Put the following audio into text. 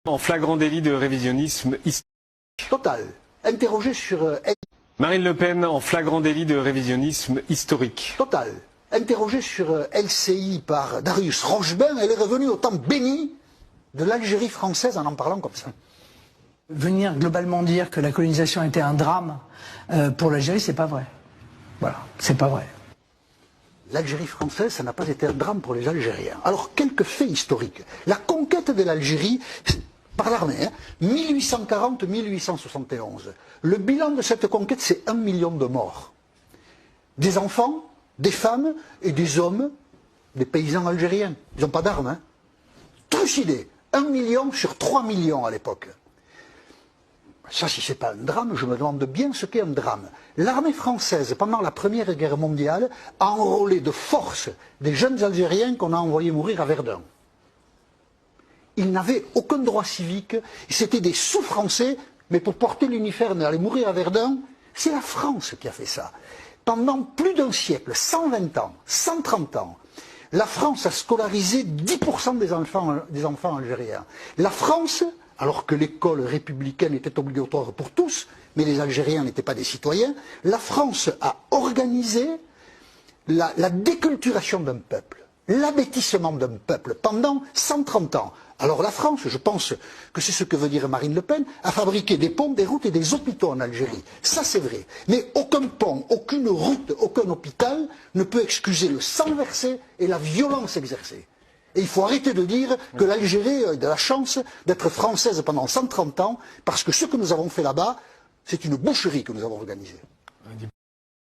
En flagrant délit de révisionnisme historique. Total. Interrogé sur... Marine Le Pen en flagrant délit de révisionnisme historique. Total. Interrogée sur LCI par Darius Rochebin, elle est revenue au temps béni de l'Algérie française en parlant comme ça. Venir globalement dire que la colonisation était un drame pour l'Algérie, c'est pas vrai. Voilà, c'est pas vrai. L'Algérie française, ça n'a pas été un drame pour les Algériens. Alors, quelques faits historiques. La conquête de l'Algérie par l'armée, 1840-1871. Le bilan de cette conquête, c'est 1 million de morts. Des enfants, des femmes et des hommes, des paysans algériens. Ils n'ont pas d'armes, hein. Trucidés. 1 million sur 3 millions à l'époque. Ça, si ce n'est pas un drame, je me demande bien ce qu'est un drame. L'armée française, pendant la Première Guerre mondiale, a enrôlé de force des jeunes Algériens qu'on a envoyés mourir à Verdun. Ils n'avaient aucun droit civique, c'était des sous-français, mais pour porter l'uniforme et aller mourir à Verdun, c'est la France qui a fait ça. Pendant plus d'un siècle, 120 ans, 130 ans, la France a scolarisé 10% des enfants algériens. La France, alors que l'école républicaine était obligatoire pour tous, mais les Algériens n'étaient pas des citoyens, la France a organisé la déculturation d'un peuple, l'abêtissement d'un peuple pendant 130 ans. Alors la France, je pense que c'est ce que veut dire Marine Le Pen, a fabriqué des ponts, des routes et des hôpitaux en Algérie. Ça c'est vrai. Mais aucun pont, aucune route, aucun hôpital ne peut excuser le sang versé et la violence exercée. Et il faut arrêter de dire que l'Algérie a de la chance d'être française pendant 130 ans, parce que ce que nous avons fait là-bas, c'est une boucherie que nous avons organisée.